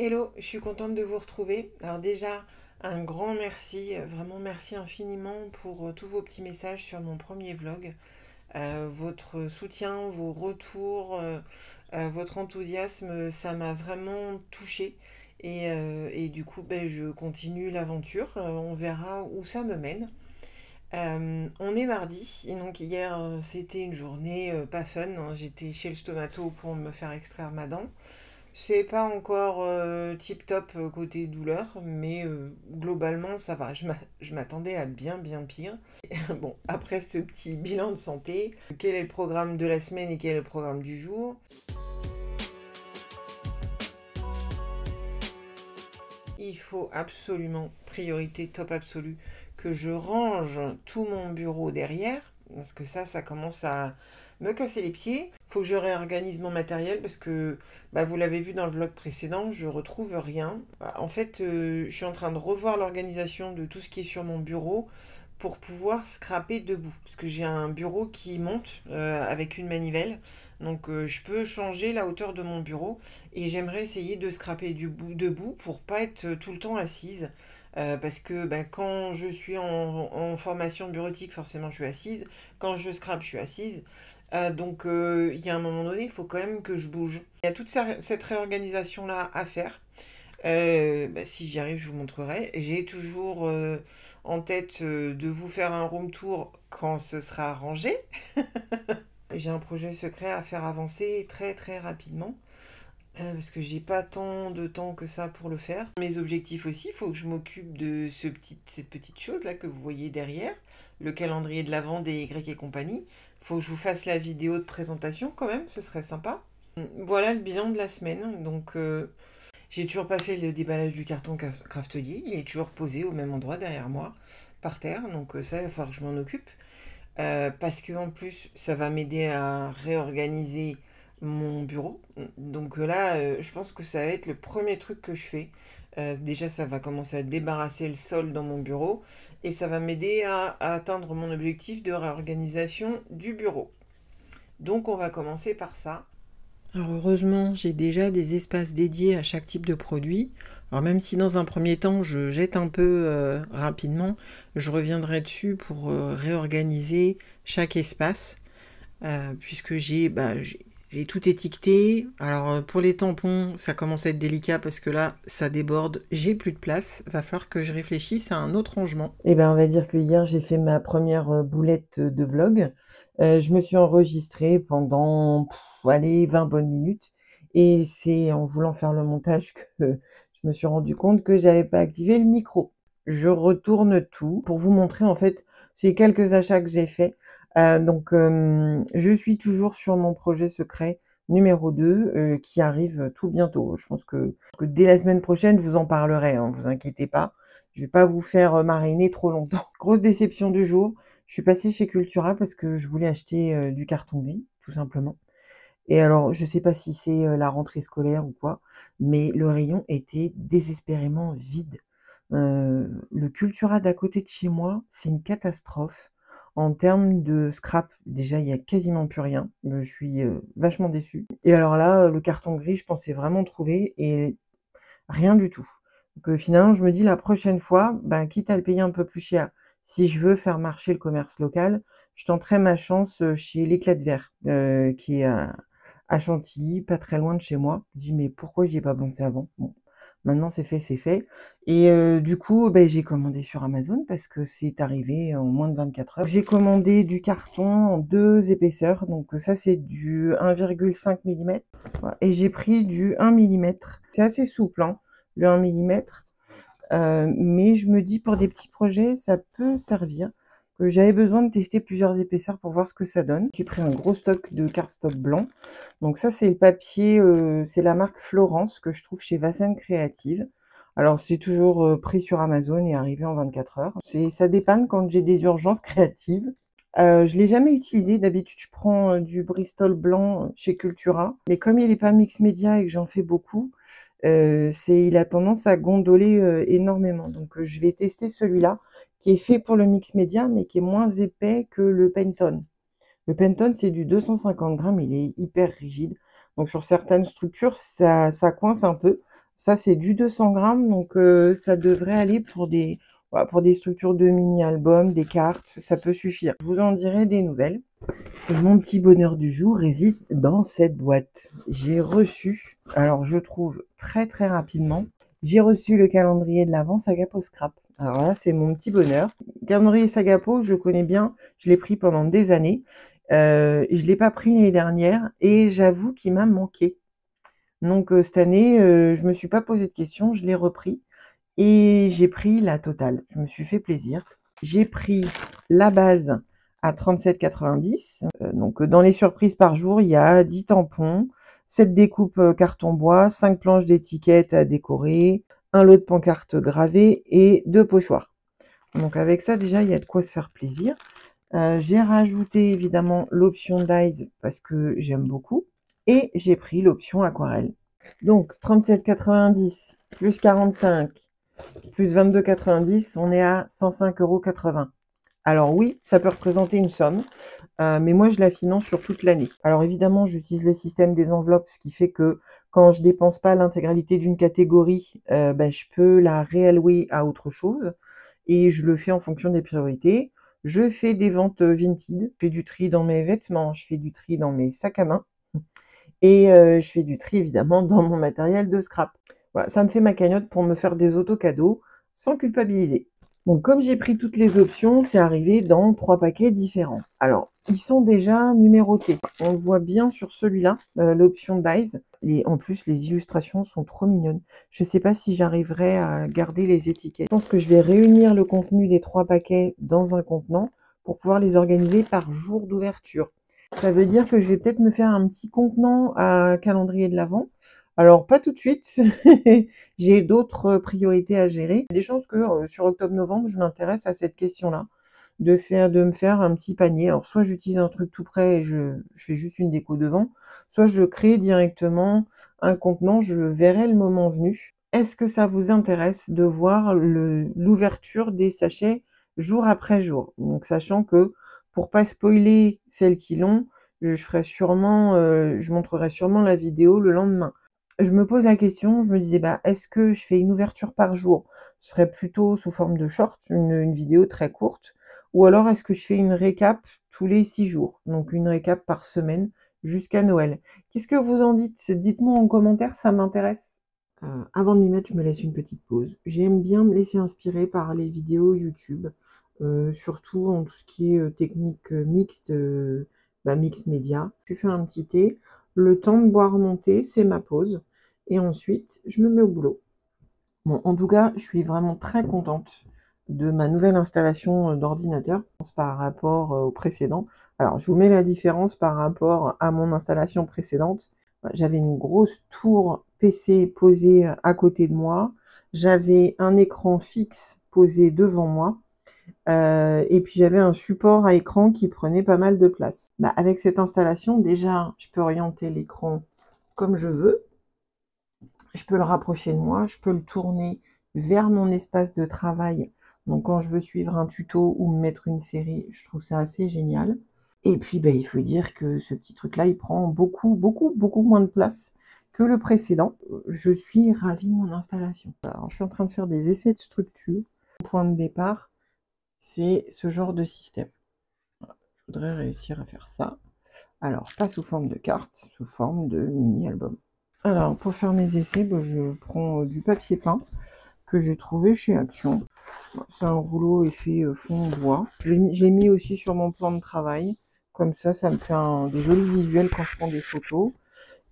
Hello, je suis contente de vous retrouver. Alors déjà, un grand merci, vraiment merci infiniment pour tous vos petits messages sur mon premier vlog. Votre soutien, vos retours, votre enthousiasme, ça m'a vraiment touchée. Et du coup, ben, je continue l'aventure. On verra où ça me mène. On est mardi, et donc hier, c'était une journée pas fun, hein. J'étais chez le stomato pour me faire extraire ma dent. C'est pas encore tip top côté douleur, mais globalement ça va. Je m'attendais à bien bien pire. Bon, après ce petit bilan de santé, quel est le programme de la semaine et quel est le programme du jour? Il faut absolument, priorité top absolue, que je range tout mon bureau derrière, parce que ça commence à me casser les pieds. Il faut que je réorganise mon matériel parce que, bah, vous l'avez vu dans le vlog précédent, je retrouve rien. En fait, je suis en train de revoir l'organisation de tout ce qui est sur mon bureau pour pouvoir scraper debout. Parce que j'ai un bureau qui monte avec une manivelle. Donc je peux changer la hauteur de mon bureau et j'aimerais essayer de scraper du bout debout pour pas être tout le temps assise. Parce que ben, quand je suis en formation bureautique, forcément je suis assise. Quand je scrape, je suis assise. Donc il y a un moment donné, il faut quand même que je bouge. Il y a toute cette réorganisation-là à faire. Bah, si j'y arrive, je vous montrerai. J'ai toujours en tête de vous faire un room tour quand ce sera arrangé. J'ai un projet secret à faire avancer très très rapidement. Parce que j'ai pas tant de temps que ça pour le faire. Mes objectifs aussi, il faut que je m'occupe de cette petite chose là que vous voyez derrière, le calendrier de l'Avent des Y et compagnie. Il faut que je vous fasse la vidéo de présentation quand même, ce serait sympa. Voilà le bilan de la semaine. Donc j'ai toujours pas fait le déballage du carton craftelier, il est toujours posé au même endroit derrière moi, par terre. Donc ça, il va falloir que je m'en occupe. Parce que en plus, ça va m'aider à réorganiser mon bureau. Donc là, je pense que ça va être le premier truc que je fais. Déjà, ça va commencer à débarrasser le sol dans mon bureau et ça va m'aider à atteindre mon objectif de réorganisation du bureau. Donc, on va commencer par ça. Alors heureusement, j'ai déjà des espaces dédiés à chaque type de produit. Alors même si dans un premier temps, je jette un peu rapidement, je reviendrai dessus pour réorganiser chaque espace, puisque j'ai tout étiqueté. Alors pour les tampons, ça commence à être délicat parce que là, ça déborde, j'ai plus de place. Va falloir que je réfléchisse à un autre rangement. Et ben on va dire que hier, j'ai fait ma première boulette de vlog. Je me suis enregistrée pendant, allez, 20 bonnes minutes. Et c'est en voulant faire le montage que je me suis rendu compte que j'avais pas activé le micro. Je retourne tout pour vous montrer en fait ces quelques achats que j'ai faits. Je suis toujours sur mon projet secret numéro 2 qui arrive tout bientôt. Je pense que dès la semaine prochaine, je vous en parlerai, hein, vous inquiétez pas. Je vais pas vous faire mariner trop longtemps. Grosse déception du jour. Je suis passée chez Cultura parce que je voulais acheter du carton gris, tout simplement. Et alors, je sais pas si c'est la rentrée scolaire ou quoi, mais le rayon était désespérément vide. Le Cultura d'à côté de chez moi, c'est une catastrophe. En termes de scrap, déjà, il y a quasiment plus rien. Je suis vachement déçue. Et alors là, le carton gris, je pensais vraiment trouver et rien du tout. Donc finalement, je me dis la prochaine fois, ben, quitte à le payer un peu plus cher, si je veux faire marcher le commerce local, je tenterai ma chance chez l'Éclat de Verre, qui est à Chantilly, pas très loin de chez moi. Je dis, mais pourquoi j'y ai pas pensé avant? Bon, maintenant c'est fait, c'est fait. Et du coup, ben, j'ai commandé sur Amazon parce que c'est arrivé en moins de 24 heures. J'ai commandé du carton en 2 épaisseurs, donc ça c'est du 1,5 mm. Et j'ai pris du 1 mm. C'est assez souple, hein, le 1 mm. Mais je me dis pour des petits projets, ça peut servir. Que j'avais besoin de tester plusieurs épaisseurs pour voir ce que ça donne. J'ai pris un gros stock de cardstock blanc. Donc ça, c'est le papier, c'est la marque Florence que je trouve chez Vassen Créative. Alors c'est toujours pris sur Amazon et arrivé en 24 heures. Ça dépanne quand j'ai des urgences créatives. Je l'ai jamais utilisé. D'habitude, je prends du Bristol blanc chez Cultura. Mais comme il n'est pas mix média et que j'en fais beaucoup, il a tendance à gondoler énormément. Donc je vais tester celui-là qui est fait pour le mix média mais qui est moins épais que le Pantone. Le Pantone, c'est du 250 grammes, il est hyper rigide. Donc sur certaines structures, ça coince un peu. Ça, c'est du 200 grammes, donc ça devrait aller pour des, voilà, pour des structures de mini-albums, des cartes, ça peut suffire. Je vous en dirai des nouvelles. Et mon petit bonheur du jour réside dans cette boîte. J'ai reçu, alors je trouve très très rapidement, j'ai reçu le calendrier de l'Avent Sagapo Scrap. Alors là, c'est mon petit bonheur. Calendrier Sagapo, je le connais bien, je l'ai pris pendant des années. Je ne l'ai pas pris l'année dernière et j'avoue qu'il m'a manqué. Donc cette année, je me suis pas posé de questions, je l'ai repris et j'ai pris la totale. Je me suis fait plaisir. J'ai pris la base à 37,90 €. Donc dans les surprises par jour, il y a 10 tampons, 7 découpes carton bois, 5 planches d'étiquettes à décorer, un lot de pancartes gravées et 2 pochoirs. Donc avec ça, déjà, il y a de quoi se faire plaisir. J'ai rajouté évidemment l'option Dies parce que j'aime beaucoup. Et j'ai pris l'option aquarelle. Donc 37,90 plus 45 plus 22,90, on est à 105,80 €. Alors oui, ça peut représenter une somme, mais moi je la finance sur toute l'année. Alors évidemment, j'utilise le système des enveloppes, ce qui fait que quand je dépense pas l'intégralité d'une catégorie, je peux la réallouer à autre chose et je le fais en fonction des priorités. Je fais des ventes Vinted, je fais du tri dans mes vêtements, je fais du tri dans mes sacs à main et je fais du tri évidemment dans mon matériel de scrap. Voilà, ça me fait ma cagnotte pour me faire des auto-cadeaux sans culpabiliser. Donc comme j'ai pris toutes les options, c'est arrivé dans 3 paquets différents. Alors, ils sont déjà numérotés. On le voit bien sur celui-là, l'option Dies. Et en plus, les illustrations sont trop mignonnes. Je ne sais pas si j'arriverai à garder les étiquettes. Je pense que je vais réunir le contenu des 3 paquets dans un contenant pour pouvoir les organiser par jour d'ouverture. Ça veut dire que je vais peut-être me faire un petit contenant à calendrier de l'Avent. Alors, pas tout de suite, j'ai d'autres priorités à gérer. Il y a des chances que sur octobre-novembre, je m'intéresse à cette question-là, de me faire un petit panier. Alors, soit j'utilise un truc tout prêt et je fais juste une déco devant, soit je crée directement un contenant, je verrai le moment venu. Est-ce que ça vous intéresse de voir l'ouverture des sachets jour après jour? Donc, sachant que pour pas spoiler celles qui l'ont, je montrerai sûrement la vidéo le lendemain. Je me pose la question, je me disais, bah, est-ce que je fais une ouverture par jour? Ce serait plutôt sous forme de short, une vidéo très courte. Ou alors est-ce que je fais une récap tous les 6 jours? Donc une récap par semaine jusqu'à Noël. Qu'est-ce que vous en dites? Dites-moi en commentaire, ça m'intéresse. Avant de m'y mettre, je me laisse une petite pause. J'aime bien me laisser inspirer par les vidéos YouTube, surtout en tout ce qui est technique mixte, mixte média. Je fais un petit thé. Le temps de boire mon thé, c'est ma pause. Et ensuite, je me mets au boulot. Bon, en tout cas, je suis vraiment très contente de ma nouvelle installation d'ordinateur par rapport au précédent. Alors, je vous mets la différence par rapport à mon installation précédente. J'avais une grosse tour PC posée à côté de moi. J'avais un écran fixe posé devant moi. Et puis j'avais un support à écran qui prenait pas mal de place. Avec cette installation, déjà, je peux orienter l'écran comme je veux. Je peux le rapprocher de moi, je peux le tourner vers mon espace de travail. Donc quand je veux suivre un tuto ou me mettre une série, je trouve ça assez génial. Et puis il faut dire que ce petit truc-là, il prend beaucoup, beaucoup, beaucoup moins de place que le précédent. Je suis ravie de mon installation. Alors je suis en train de faire des essais de structure. Le point de départ, c'est ce genre de système. Voilà. Je voudrais réussir à faire ça. Alors, pas sous forme de carte, sous forme de mini-album. Alors, pour faire mes essais, je prends du papier peint que j'ai trouvé chez Action. C'est un rouleau effet fond bois. Je l'ai mis aussi sur mon plan de travail. Comme ça me fait des jolis visuels quand je prends des photos.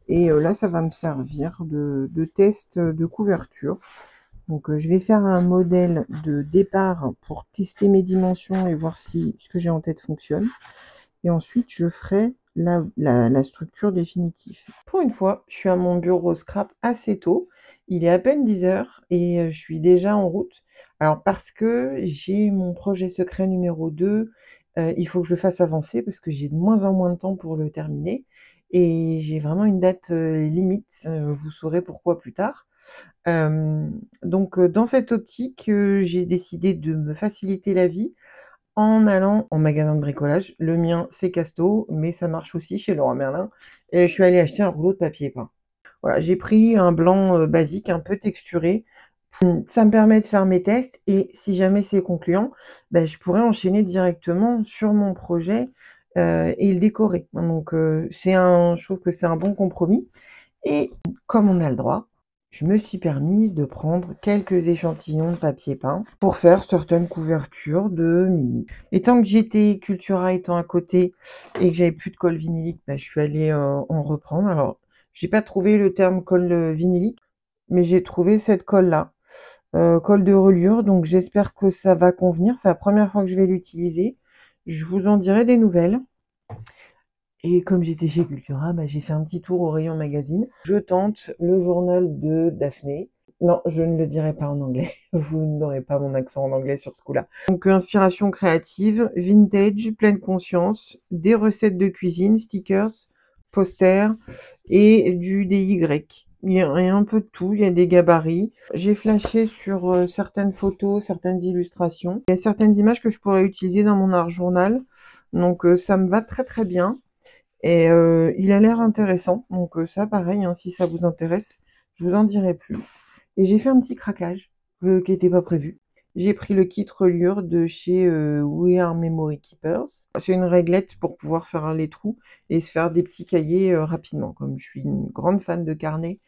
Et là, ça va me servir de test de couverture. Donc, je vais faire un modèle de départ pour tester mes dimensions et voir si ce que j'ai en tête fonctionne. Et ensuite, je ferai la structure définitive. Pour une fois, je suis à mon bureau scrap assez tôt. Il est à peine 10 h et je suis déjà en route. Alors parce que j'ai mon projet secret numéro 2, il faut que je le fasse avancer parce que j'ai de moins en moins de temps pour le terminer et j'ai vraiment une date, limite, vous saurez pourquoi plus tard. Donc dans cette optique, j'ai décidé de me faciliter la vie en allant en magasin de bricolage. Le mien, c'est Casto, mais ça marche aussi chez Leroy Merlin. Et je suis allée acheter un rouleau de papier peint. Voilà, j'ai pris un blanc basique, un peu texturé. Ça me permet de faire mes tests et si jamais c'est concluant, bah, je pourrais enchaîner directement sur mon projet et le décorer. Donc je trouve que c'est un bon compromis et comme on a le droit, je me suis permise de prendre quelques échantillons de papier peint pour faire certaines couvertures de mini. Et tant que j'étais Cultura étant à côté et que j'avais plus de colle vinylique, bah, je suis allée en reprendre. Alors, j'ai pas trouvé le terme colle vinylique, mais j'ai trouvé cette colle-là, colle de reliure. Donc, j'espère que ça va convenir. C'est la première fois que je vais l'utiliser. Je vous en dirai des nouvelles. Et comme j'étais chez Cultura, bah, j'ai fait un petit tour au rayon magazine. Je tente le journal de Daphné. Non, je ne le dirai pas en anglais. Vous n'aurez pas mon accent en anglais sur ce coup-là. Donc, inspiration créative, vintage, pleine conscience, des recettes de cuisine, stickers, posters et du DIY. Il y a un peu de tout, il y a des gabarits. J'ai flashé sur certaines photos, certaines illustrations. Il y a certaines images que je pourrais utiliser dans mon art journal. Donc, ça me va très très bien. Et il a l'air intéressant, donc ça pareil, hein, si ça vous intéresse, je vous en dirai plus. Et j'ai fait un petit craquage qui n'était pas prévu. J'ai pris le kit reliure de chez We Are Memory Keepers. C'est une réglette pour pouvoir faire les trous et se faire des petits cahiers rapidement. Comme je suis une grande fan de carnet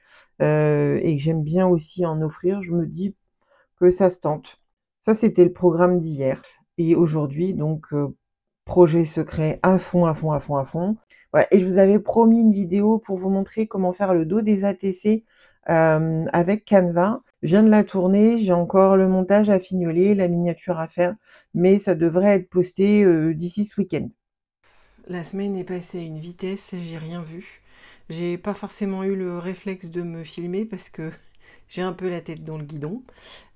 et que j'aime bien aussi en offrir, je me dis que ça se tente. Ça, c'était le programme d'hier. Et aujourd'hui, donc, projet secret à fond, à fond, à fond, à fond. Voilà. Et je vous avais promis une vidéo pour vous montrer comment faire le dos des ATC avec Canva. Je viens de la tourner, j'ai encore le montage à fignoler, la miniature à faire, mais ça devrait être posté d'ici ce week-end. La semaine est passée à une vitesse, j'ai rien vu. J'ai pas forcément eu le réflexe de me filmer parce que j'ai un peu la tête dans le guidon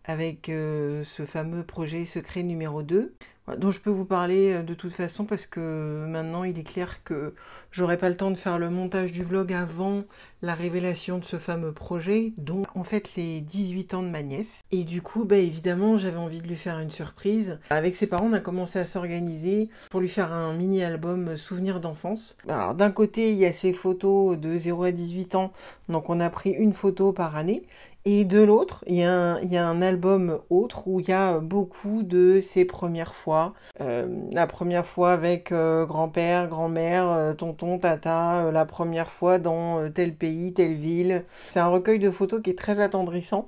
avec ce fameux projet secret numéro 2, dont je peux vous parler de toute façon parce que maintenant il est clair que j'aurai pas le temps de faire le montage du vlog avant la révélation de ce fameux projet, donc en fait les 18 ans de ma nièce. Et du coup, bah, évidemment, j'avais envie de lui faire une surprise. Avec ses parents, on a commencé à s'organiser pour lui faire un mini-album souvenir d'enfance. Alors d'un côté, il y a ses photos de 0 à 18 ans, donc on a pris une photo par année. Et de l'autre, il y a un album autre où il y a beaucoup de ses premières fois. La première fois avec grand-père, grand-mère, tonton, tata, la première fois dans tel pays, telle ville. C'est un recueil de photos qui est très attendrissant.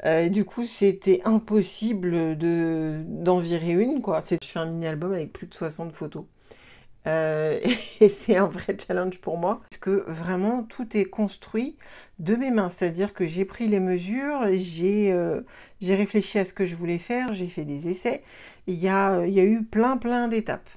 Et du coup, c'était impossible d'en virer une, quoi. Je fais un mini-album avec plus de 60 photos. Et c'est un vrai challenge pour moi parce que vraiment tout est construit de mes mains, c'est-à-dire que j'ai pris les mesures, j'ai réfléchi à ce que je voulais faire, j'ai fait des essais, il y a eu plein d'étapes.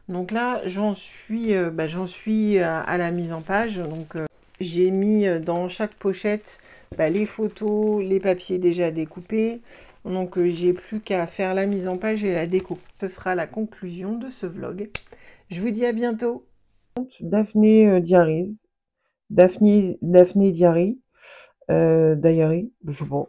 Donc là j'en suis à la mise en page, donc j'ai mis dans chaque pochette les photos, les papiers déjà découpés, donc j'ai plus qu'à faire la mise en page et la déco. Ce sera la conclusion de ce vlog. Je vous dis à bientôt. Daphné Diaries. Daphné Diary. Diary. Je sais pas.